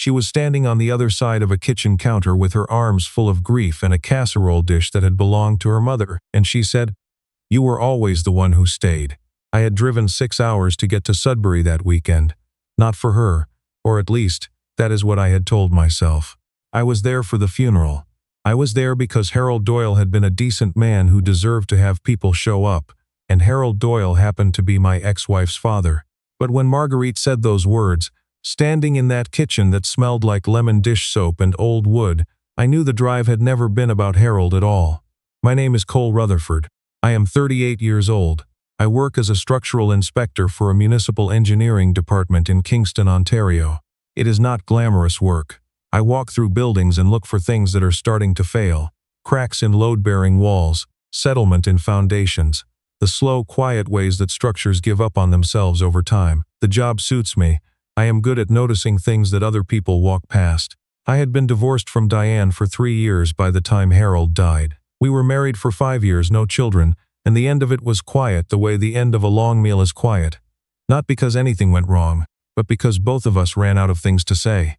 She was standing on the other side of a kitchen counter with her arms full of grief and a casserole dish that had belonged to her mother, and she said, "You were always the one who stayed. I had driven 6 hours to get to Sudbury that weekend. Not for her, or at least, that is what I had told myself. I was there for the funeral. I was there because Harold Doyle had been a decent man who deserved to have people show up, and Harold Doyle happened to be my ex-wife's father." But when Marguerite said those words, standing in that kitchen that smelled like lemon dish soap and old wood, I knew the drive had never been about Harold at all. My name is Cole Rutherford. I am 38 years old. I work as a structural inspector for a municipal engineering department in Kingston, Ontario. It is not glamorous work. I walk through buildings and look for things that are starting to fail. Cracks in load-bearing walls, settlement in foundations, the slow, quiet ways that structures give up on themselves over time. The job suits me. I am good at noticing things that other people walk past. I had been divorced from Diane for 3 years by the time Harold died. We were married for 5 years, no children, and the end of it was quiet the way the end of a long meal is quiet. Not because anything went wrong, but because both of us ran out of things to say.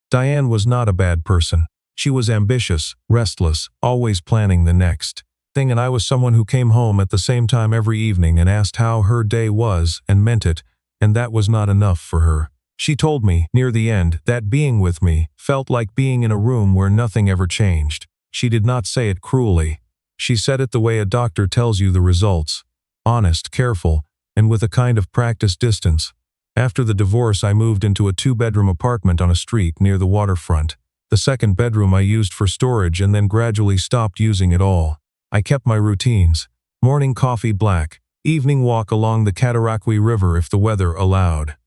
Diane was not a bad person. She was ambitious, restless, always planning the next thing, and I was someone who came home at the same time every evening and asked how her day was and meant it, and that was not enough for her. She told me, near the end, that being with me felt like being in a room where nothing ever changed. She did not say it cruelly. She said it the way a doctor tells you the results. Honest, careful, and with a kind of practiced distance. After the divorce, I moved into a 2-bedroom apartment on a street near the waterfront. The second bedroom I used for storage and then gradually stopped using it all. I kept my routines. Morning coffee black, evening walk along the Cataraqui River if the weather allowed.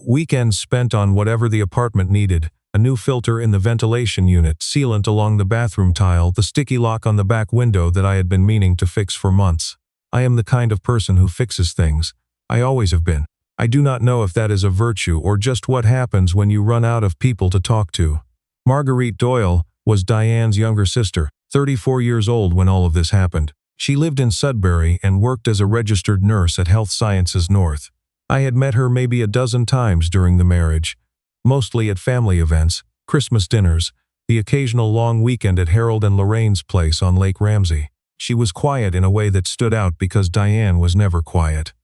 Weekends spent on whatever the apartment needed, a new filter in the ventilation unit, sealant along the bathroom tile, the sticky lock on the back window that I had been meaning to fix for months. I am the kind of person who fixes things. I always have been. I do not know if that is a virtue or just what happens when you run out of people to talk to. Marguerite Doyle was Diane's younger sister, 34 years old when all of this happened. She lived in Sudbury and worked as a registered nurse at Health Sciences North. I had met her maybe a dozen times during the marriage, mostly at family events, Christmas dinners, the occasional long weekend at Harold and Lorraine's place on Lake Ramsey. She was quiet in a way that stood out because Diane was never quiet.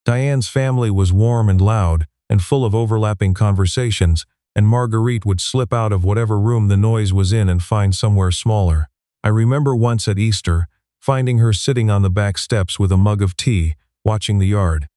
Diane's family was warm and loud and full of overlapping conversations, and Marguerite would slip out of whatever room the noise was in and find somewhere smaller. I remember once at Easter, finding her sitting on the back steps with a mug of tea, watching the yard.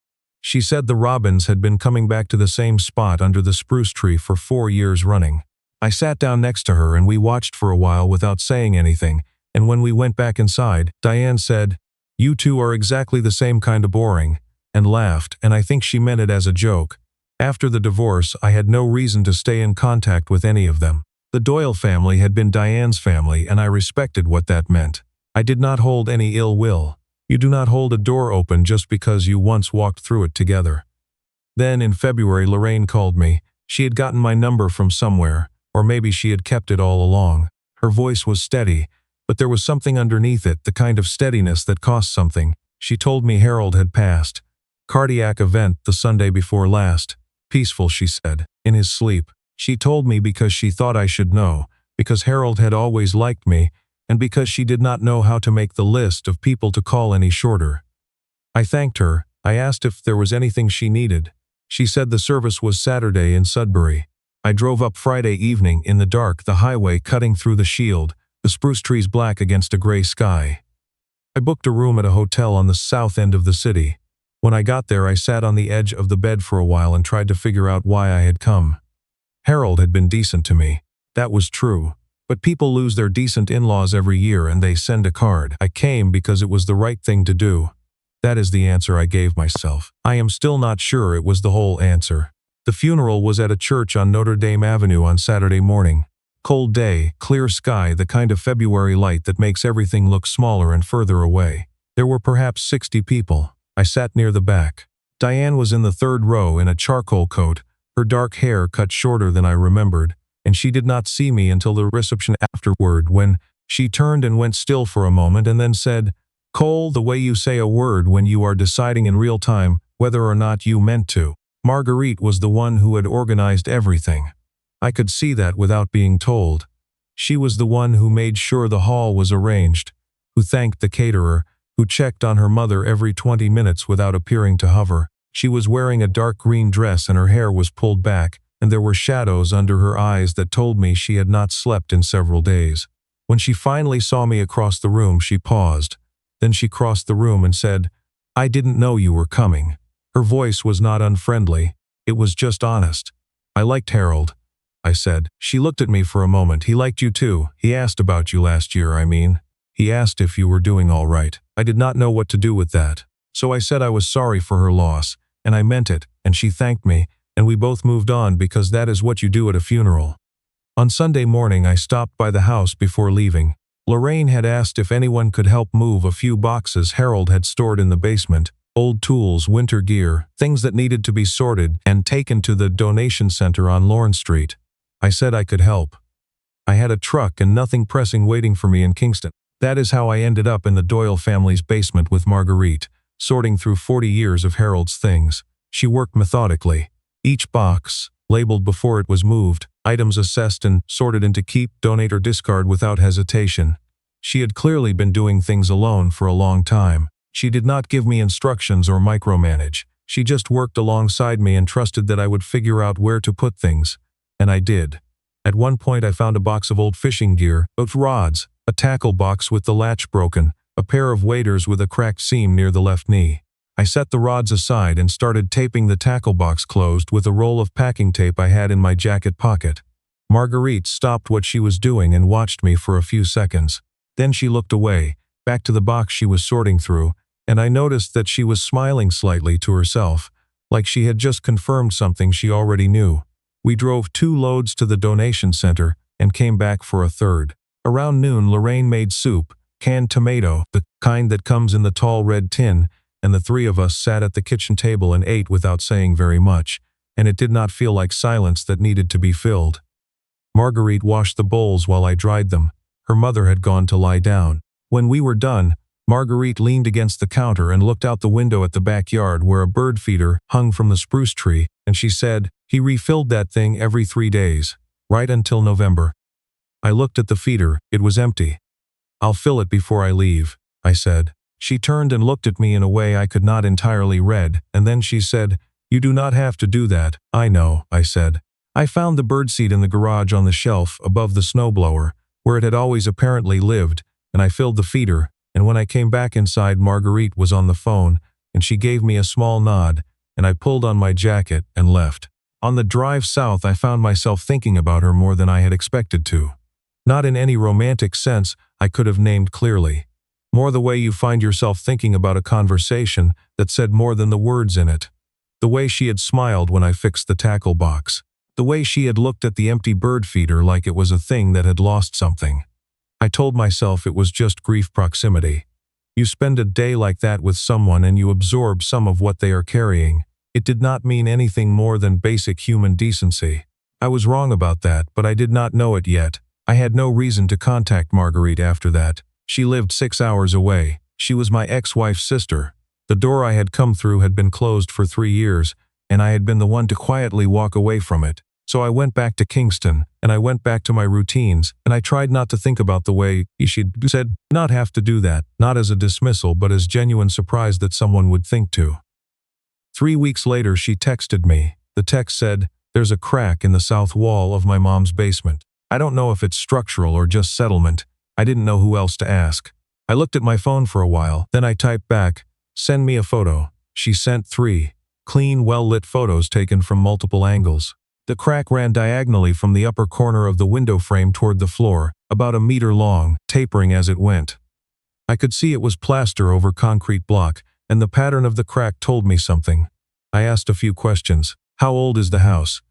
She said the robins had been coming back to the same spot under the spruce tree for 4 years running. I sat down next to her and we watched for a while without saying anything, and when we went back inside, Diane said, "You two are exactly the same kind of boring," and laughed, and I think she meant it as a joke. After the divorce, I had no reason to stay in contact with any of them. The Doyle family had been Diane's family, and I respected what that meant. I did not hold any ill will. You do not hold a door open just because you once walked through it together. Then in February, Lorraine called me. She had gotten my number from somewhere, or maybe she had kept it all along. Her voice was steady, but there was something underneath it, the kind of steadiness that cost something. She told me Harold had passed. Cardiac event the Sunday before last. Peaceful, she said, in his sleep. She told me because she thought I should know, because Harold had always liked me, and because she did not know how to make the list of people to call any shorter. I thanked her. I asked if there was anything she needed. She said the service was Saturday in Sudbury. I drove up Friday evening in the dark, the highway cutting through the shield, the spruce trees black against a gray sky. I booked a room at a hotel on the south end of the city. When I got there, I sat on the edge of the bed for a while and tried to figure out why I had come. Harold had been decent to me. That was true. But people lose their decent in-laws every year and they send a card. I came because it was the right thing to do. That is the answer I gave myself. I am still not sure it was the whole answer. The funeral was at a church on Notre Dame Avenue on Saturday morning. Cold day, clear sky, the kind of February light that makes everything look smaller and further away. There were perhaps 60 people. I sat near the back. Diane was in the third row in a charcoal coat, her dark hair cut shorter than I remembered, and she did not see me until the reception afterward when she turned and went still for a moment and then said, "Cole, the way you say a word when you are deciding in real time whether or not you meant to." Marguerite was the one who had organized everything. I could see that without being told. She was the one who made sure the hall was arranged, who thanked the caterer, who checked on her mother every 20 minutes without appearing to hover. She was wearing a dark green dress and her hair was pulled back, and there were shadows under her eyes that told me she had not slept in several days. When she finally saw me across the room, she paused. Then she crossed the room and said, "I didn't know you were coming." Her voice was not unfriendly. It was just honest. "I liked Harold," I said. She looked at me for a moment. "He liked you too. He asked about you last year, I mean. He asked if you were doing all right." I did not know what to do with that. So I said I was sorry for her loss, and I meant it, and she thanked me, and we both moved on because that is what you do at a funeral. On Sunday morning, I stopped by the house before leaving. Lorraine had asked if anyone could help move a few boxes Harold had stored in the basement. Old tools, winter gear, things that needed to be sorted and taken to the donation center on Lorne Street. I said I could help. I had a truck and nothing pressing waiting for me in Kingston. That is how I ended up in the Doyle family's basement with Marguerite, sorting through 40 years of Harold's things. She worked methodically. Each box, labeled before it was moved, items assessed and sorted into keep, donate, or discard without hesitation. She had clearly been doing things alone for a long time. She did not give me instructions or micromanage. She just worked alongside me and trusted that I would figure out where to put things. And I did. At one point I found a box of old fishing gear, of rods, a tackle box with the latch broken, a pair of waders with a cracked seam near the left knee. I set the rods aside and started taping the tackle box closed with a roll of packing tape I had in my jacket pocket. Marguerite stopped what she was doing and watched me for a few seconds. Then she looked away, back to the box she was sorting through, and I noticed that she was smiling slightly to herself, like she had just confirmed something she already knew. We drove 2 loads to the donation center and came back for a third. Around noon, Lorraine made soup, canned tomato, the kind that comes in the tall red tin, and the 3 of us sat at the kitchen table and ate without saying very much, and it did not feel like silence that needed to be filled. Marguerite washed the bowls while I dried them. Her mother had gone to lie down. When we were done, Marguerite leaned against the counter and looked out the window at the backyard where a bird feeder hung from the spruce tree, and she said, "He refilled that thing every 3 days, right until November." I looked at the feeder. It was empty. "I'll fill it before I leave," I said. She turned and looked at me in a way I could not entirely read, and then she said, "You do not have to do that." "I know," I said. I found the birdseed in the garage on the shelf above the snowblower, where it had always apparently lived, and I filled the feeder, and when I came back inside, Marguerite was on the phone, and she gave me a small nod, and I pulled on my jacket and left. On the drive south, I found myself thinking about her more than I had expected to. Not in any romantic sense I could have named clearly. More the way you find yourself thinking about a conversation that said more than the words in it. The way she had smiled when I fixed the tackle box. The way she had looked at the empty bird feeder like it was a thing that had lost something. I told myself it was just grief proximity. You spend a day like that with someone and you absorb some of what they are carrying. It did not mean anything more than basic human decency. I was wrong about that, but I did not know it yet. I had no reason to contact Marguerite after that. She lived 6 hours away. She was my ex-wife's sister. The door I had come through had been closed for 3 years, and I had been the one to quietly walk away from it. So I went back to Kingston, and I went back to my routines, and I tried not to think about the way she said not have to do that, not as a dismissal but as genuine surprise that someone would think to. 3 weeks later she texted me. The text said, "There's a crack in the south wall of my mom's basement. I don't know if it's structural or just settlement." I didn't know who else to ask. I looked at my phone for a while, then I typed back, "Send me a photo." She sent 3 clean, well-lit photos taken from multiple angles. The crack ran diagonally from the upper corner of the window frame toward the floor, about a meter long, tapering as it went. I could see it was plaster over concrete block, and the pattern of the crack told me something. I asked a few questions. How old is the house?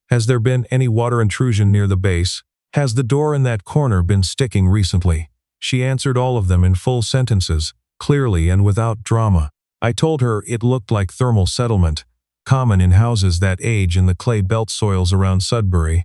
Has there been any water intrusion near the base? Has the door in that corner been sticking recently? She answered all of them in full sentences, clearly and without drama. I told her it looked like thermal settlement, common in houses that age in the clay belt soils around Sudbury,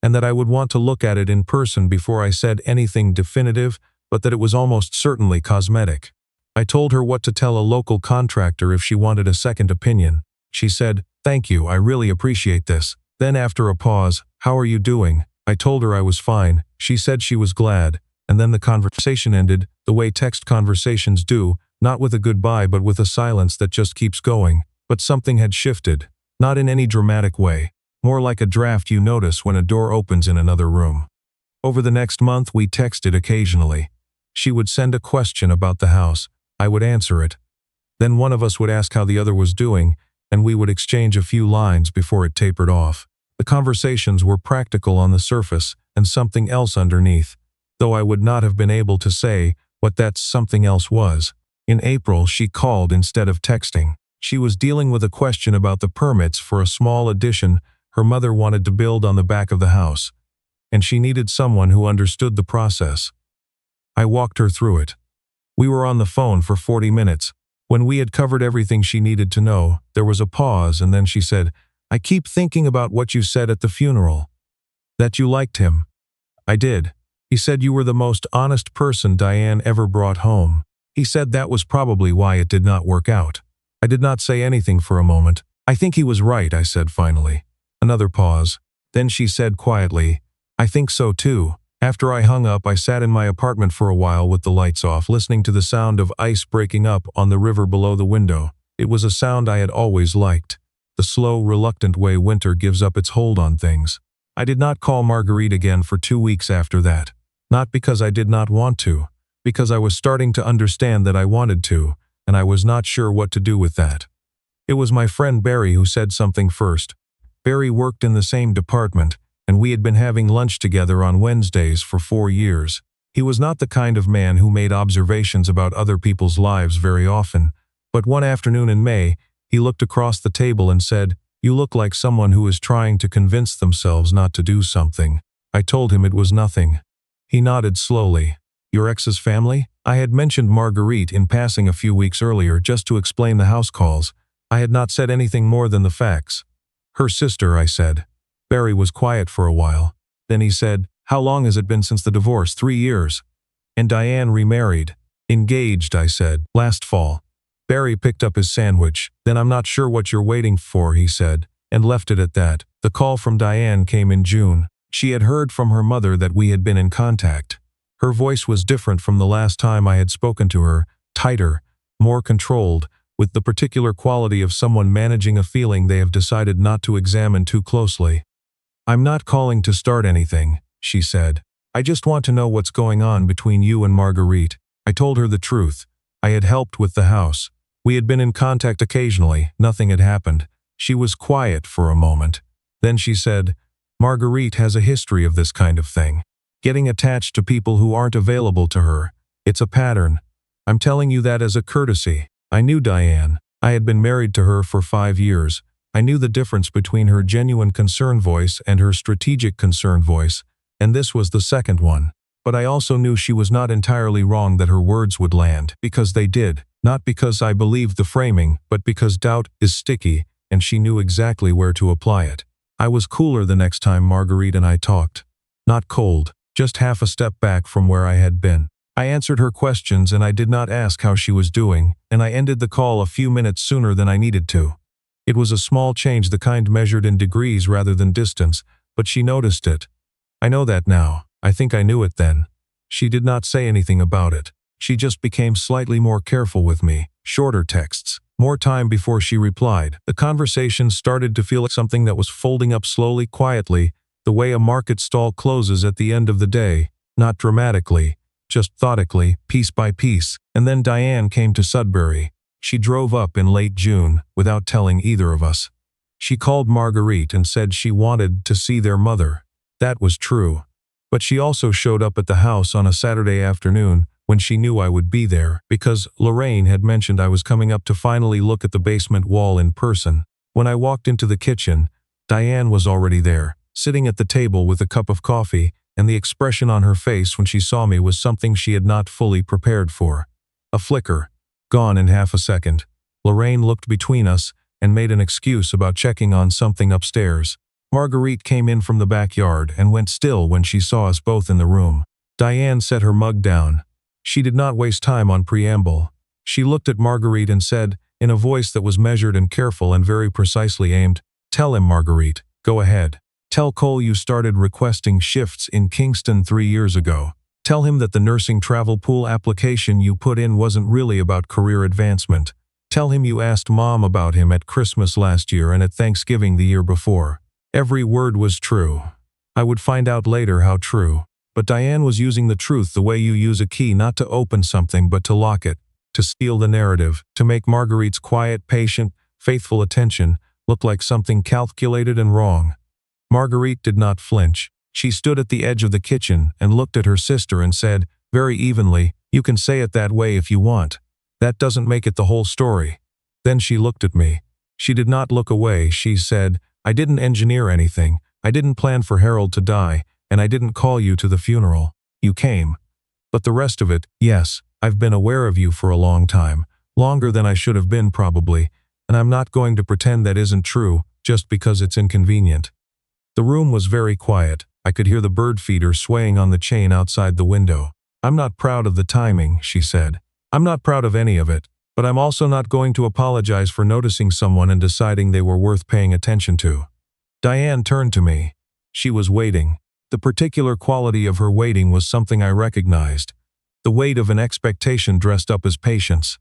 and that I would want to look at it in person before I said anything definitive, but that it was almost certainly cosmetic. I told her what to tell a local contractor if she wanted a second opinion. She said, "Thank you, I really appreciate this. Then after a pause, "How are you doing?" I told her I was fine. She said she was glad, and then the conversation ended, the way text conversations do, not with a goodbye but with a silence that just keeps going. But something had shifted, not in any dramatic way, more like a draft you notice when a door opens in another room. Over the next month we texted occasionally. She would send a question about the house, I would answer it. Then one of us would ask how the other was doing, and we would exchange a few lines before it tapered off. The conversations were practical on the surface and something else underneath, though I would not have been able to say what that something else was. In April she called instead of texting. She was dealing with a question about the permits for a small addition her mother wanted to build on the back of the house, and she needed someone who understood the process. I walked her through it. We were on the phone for 40 minutes. When we had covered everything she needed to know, there was a pause, and then she said, "I keep thinking about what you said at the funeral. That you liked him." I did. He said you were the most honest person Diane ever brought home. He said that was probably why it did not work out. I did not say anything for a moment. "I think he was right," I said finally. Another pause. Then she said quietly, "I think so too." After I hung up, I sat in my apartment for a while with the lights off, listening to the sound of ice breaking up on the river below the window. It was a sound I had always liked, the slow, reluctant way winter gives up its hold on things. I did not call Marguerite again for 2 weeks after that. Not because I did not want to, because I was starting to understand that I wanted to, and I was not sure what to do with that. It was my friend Barry who said something first. Barry worked in the same department, and we had been having lunch together on Wednesdays for 4 years. He was not the kind of man who made observations about other people's lives very often, but one afternoon in May, he looked across the table and said, "You look like someone who is trying to convince themselves not to do something." I told him it was nothing. He nodded slowly. "Your ex's family?" I had mentioned Marguerite in passing a few weeks earlier just to explain the house calls. I had not said anything more than the facts. "Her sister," I said. Barry was quiet for a while. Then he said, "How long has it been since the divorce?" 3 years. "And Diane remarried?" "Engaged," I said, "last fall." Barry picked up his sandwich. "Then I'm not sure what you're waiting for," he said, and left it at that. The call from Diane came in June. She had heard from her mother that we had been in contact. Her voice was different from the last time I had spoken to her, tighter, more controlled, with the particular quality of someone managing a feeling they have decided not to examine too closely. "I'm not calling to start anything," she said. "I just want to know what's going on between you and Marguerite." I told her the truth. I had helped with the house. We had been in contact occasionally. Nothing had happened. She was quiet for a moment. Then she said, "Marguerite has a history of this kind of thing. Getting attached to people who aren't available to her. It's a pattern. I'm telling you that as a courtesy." I knew Diane. I had been married to her for 5 years. I knew the difference between her genuine concern voice and her strategic concern voice, and this was the second one. But I also knew she was not entirely wrong that her words would land, because they did. Not because I believed the framing, but because doubt is sticky, and she knew exactly where to apply it. I was cooler the next time Marguerite and I talked. Not cold, just half a step back from where I had been. I answered her questions and I did not ask how she was doing, and I ended the call a few minutes sooner than I needed to. It was a small change, the kind measured in degrees rather than distance, but she noticed it. I know that now. I think I knew it then. She did not say anything about it. She just became slightly more careful with me, shorter texts, more time before she replied. The conversation started to feel like something that was folding up slowly, quietly, the way a market stall closes at the end of the day, not dramatically, just thoughtfully, piece by piece. And then Diane came to Sudbury. She drove up in late June, without telling either of us. She called Marguerite and said she wanted to see their mother. That was true. But she also showed up at the house on a Saturday afternoon, when she knew I would be there, because Lorraine had mentioned I was coming up to finally look at the basement wall in person. When I walked into the kitchen, Diane was already there, sitting at the table with a cup of coffee, and the expression on her face when she saw me was something she had not fully prepared for. A flicker. Gone in half a second. Lorraine looked between us and made an excuse about checking on something upstairs. Marguerite came in from the backyard and went still when she saw us both in the room. Diane set her mug down. She did not waste time on preamble. She looked at Marguerite and said, in a voice that was measured and careful and very precisely aimed, "Tell him, Marguerite. Go ahead. Tell Cole you started requesting shifts in Kingston 3 years ago. Tell him that the nursing travel pool application you put in wasn't really about career advancement. Tell him you asked Mom about him at Christmas last year and at Thanksgiving the year before. Every word was true. I would find out later how true. But Diane was using the truth the way you use a key not to open something but to lock it, to steal the narrative, to make Marguerite's quiet, patient, faithful attention look like something calculated and wrong. Marguerite did not flinch. She stood at the edge of the kitchen and looked at her sister and said, very evenly, "You can say it that way if you want. That doesn't make it the whole story." Then she looked at me. She did not look away. She said, "I didn't engineer anything. I didn't plan for Harold to die, and I didn't call you to the funeral. You came. But the rest of it, yes, I've been aware of you for a long time, longer than I should have been probably, and I'm not going to pretend that isn't true just because it's inconvenient." The room was very quiet. I could hear the bird feeder swaying on the chain outside the window. "I'm not proud of the timing," she said. "I'm not proud of any of it, but I'm also not going to apologize for noticing someone and deciding they were worth paying attention to." Diane turned to me. She was waiting. The particular quality of her waiting was something I recognized. The weight of an expectation dressed up as patience.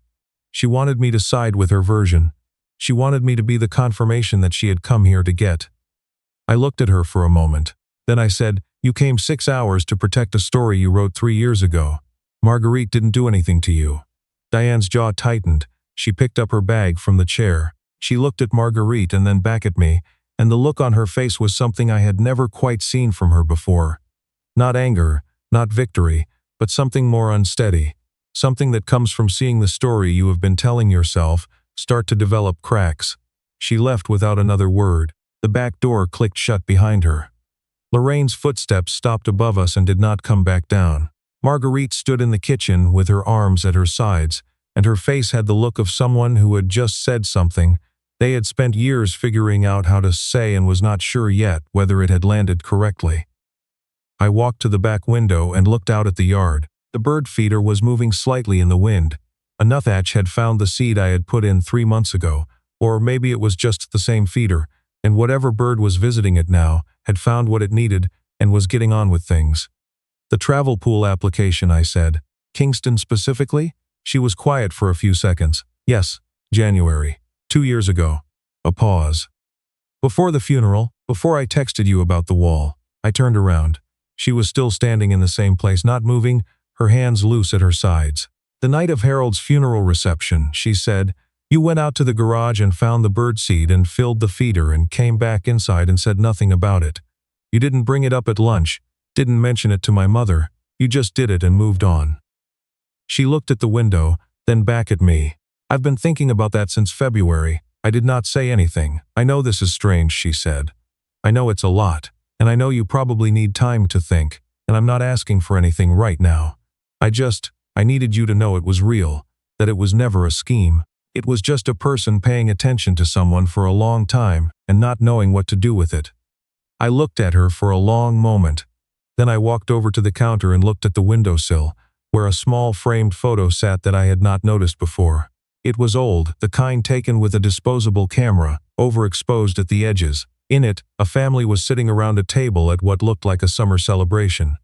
She wanted me to side with her version. She wanted me to be the confirmation that she had come here to get. I looked at her for a moment. Then I said, "You came 6 hours to protect a story you wrote 3 years ago. Marguerite didn't do anything to you." Diane's jaw tightened. She picked up her bag from the chair. She looked at Marguerite and then back at me, and the look on her face was something I had never quite seen from her before. Not anger, not victory, but something more unsteady. Something that comes from seeing the story you have been telling yourself start to develop cracks. She left without another word. The back door clicked shut behind her. Lorraine's footsteps stopped above us and did not come back down. Marguerite stood in the kitchen with her arms at her sides, and her face had the look of someone who had just said something they had spent years figuring out how to say and was not sure yet whether it had landed correctly. I walked to the back window and looked out at the yard. The bird feeder was moving slightly in the wind. A nuthatch had found the seed I had put in 3 months ago, or maybe it was just the same feeder, and whatever bird was visiting it now had found what it needed and was getting on with things. "The travel pool application," I said. "Kingston specifically?" She was quiet for a few seconds. "Yes, January. 2 years ago." A pause. "Before the funeral, before I texted you about the wall." I turned around. She was still standing in the same place, not moving, her hands loose at her sides. "The night of Harold's funeral reception," she said, "you went out to the garage and found the birdseed and filled the feeder and came back inside and said nothing about it. You didn't bring it up at lunch, didn't mention it to my mother, you just did it and moved on." She looked at the window, then back at me. "I've been thinking about that since February." I did not say anything. "I know this is strange," she said. "I know it's a lot, and I know you probably need time to think, and I'm not asking for anything right now. I needed you to know it was real, that it was never a scheme. It was just a person paying attention to someone for a long time and not knowing what to do with it." I looked at her for a long moment. Then I walked over to the counter and looked at the windowsill, where a small framed photo sat that I had not noticed before. It was old, the kind taken with a disposable camera, overexposed at the edges. In it, a family was sitting around a table at what looked like a summer celebration.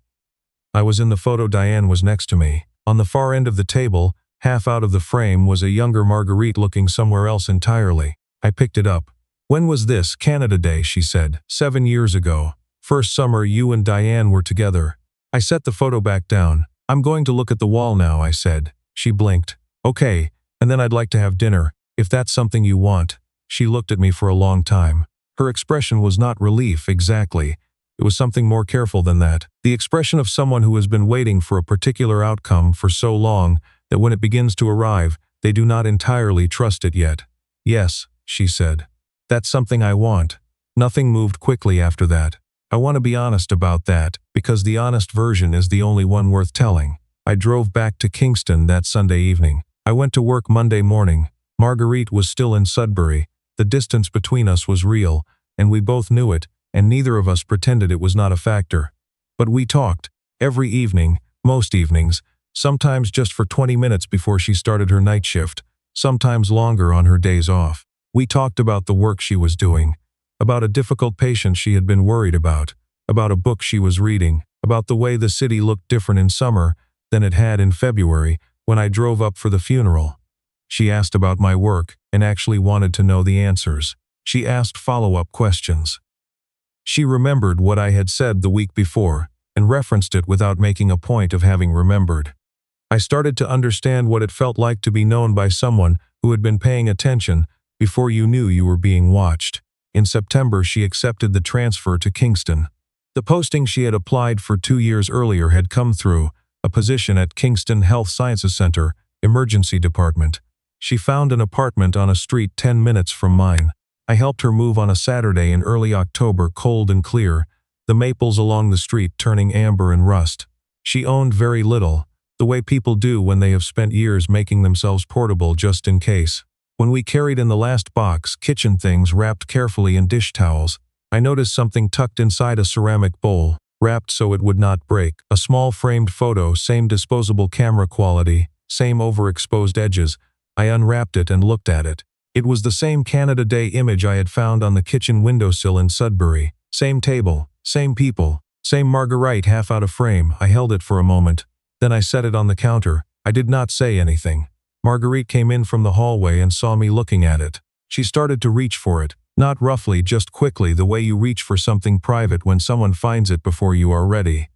I was in the photo. Diane was next to me. On the far end of the table, half out of the frame, was a younger Marguerite looking somewhere else entirely. I picked it up. "When was this?" "Canada Day," she said. 7 years ago. First summer you and Diane were together." I set the photo back down. "I'm going to look at the wall now," I said. She blinked. "Okay, and then I'd like to have dinner, if that's something you want." She looked at me for a long time. Her expression was not relief exactly. It was something more careful than that. The expression of someone who has been waiting for a particular outcome for so long that when it begins to arrive, they do not entirely trust it yet. "Yes," she said. "That's something I want." Nothing moved quickly after that. I want to be honest about that, because the honest version is the only one worth telling. I drove back to Kingston that Sunday evening. I went to work Monday morning. Marguerite was still in Sudbury. The distance between us was real, and we both knew it, and neither of us pretended it was not a factor. But we talked, every evening, most evenings, sometimes just for 20 minutes before she started her night shift, sometimes longer on her days off. We talked about the work she was doing, about a difficult patient she had been worried about a book she was reading, about the way the city looked different in summer than it had in February when I drove up for the funeral. She asked about my work and actually wanted to know the answers. She asked follow-up questions. She remembered what I had said the week before and referenced it without making a point of having remembered. I started to understand what it felt like to be known by someone who had been paying attention before you knew you were being watched. In September, she accepted the transfer to Kingston. The posting she had applied for 2 years earlier had come through, a position at Kingston Health Sciences Center, Emergency Department. She found an apartment on a street 10 minutes from mine. I helped her move on a Saturday in early October, cold and clear, the maples along the street turning amber and rust. She owned very little, the way people do when they have spent years making themselves portable just in case. When we carried in the last box, kitchen things wrapped carefully in dish towels, I noticed something tucked inside a ceramic bowl, wrapped so it would not break. A small framed photo, same disposable camera quality, same overexposed edges. I unwrapped it and looked at it. It was the same Canada Day image I had found on the kitchen windowsill in Sudbury. Same table, same people, same Marguerite half out of frame. I held it for a moment. Then I set it on the counter. I did not say anything. Marguerite came in from the hallway and saw me looking at it. She started to reach for it, not roughly, just quickly, the way you reach for something private when someone finds it before you are ready.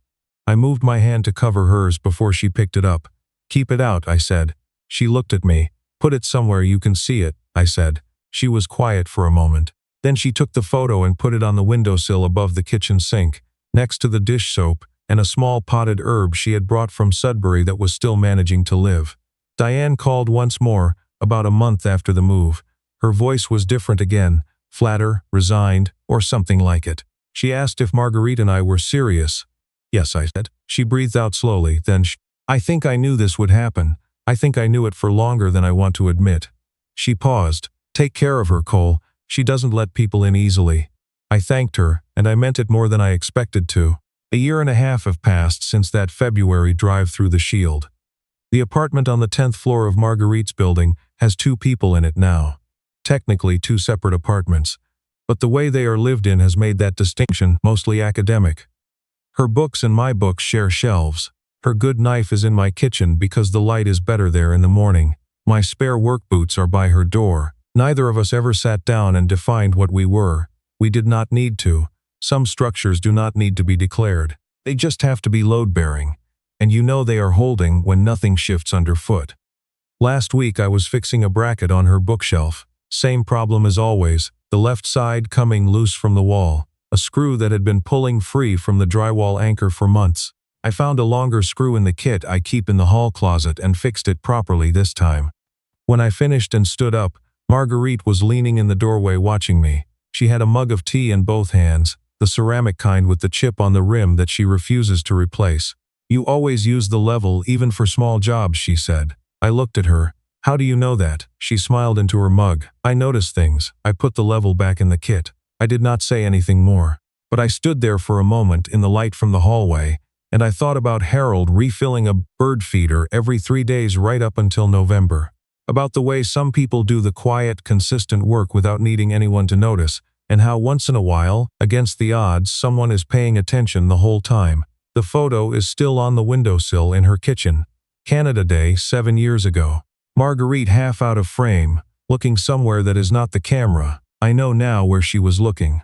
I moved my hand to cover hers before she picked it up. "Keep it out," I said. She looked at me. "Put it somewhere you can see it," I said. She was quiet for a moment. Then she took the photo and put it on the windowsill above the kitchen sink, next to the dish soap and a small potted herb she had brought from Sudbury that was still managing to live. Diane called once more, about a month after the move. Her voice was different again, flatter, resigned, or something like it. She asked if Marguerite and I were serious. "Yes," I said. She breathed out slowly, then "I think I knew this would happen. I think I knew it for longer than I want to admit." She paused. "Take care of her, Cole. She doesn't let people in easily." I thanked her, and I meant it more than I expected to. A year and a half have passed since that February drive through the Shield. The apartment on the 10th floor of Marguerite's building has 2 people in it now. Technically 2 separate apartments, but the way they are lived in has made that distinction mostly academic. Her books and my books share shelves. Her good knife is in my kitchen because the light is better there in the morning. My spare work boots are by her door. Neither of us ever sat down and defined what we were. We did not need to. Some structures do not need to be declared. They just have to be load-bearing. And you know they are holding when nothing shifts underfoot. Last week I was fixing a bracket on her bookshelf. Same problem as always, the left side coming loose from the wall, a screw that had been pulling free from the drywall anchor for months. I found a longer screw in the kit I keep in the hall closet and fixed it properly this time. When I finished and stood up, Marguerite was leaning in the doorway watching me. She had a mug of tea in both hands, the ceramic kind with the chip on the rim that she refuses to replace. "You always use the level even for small jobs," she said. I looked at her. "How do you know that?" She smiled into her mug. "I notice things." I put the level back in the kit. I did not say anything more. But I stood there for a moment in the light from the hallway, and I thought about Harold refilling a bird feeder every 3 days right up until November. About the way some people do the quiet, consistent work without needing anyone to notice, and how once in a while, against the odds, someone is paying attention the whole time. The photo is still on the windowsill in her kitchen. Canada Day 7 years ago. Marguerite half out of frame, looking somewhere that is not the camera. I know now where she was looking.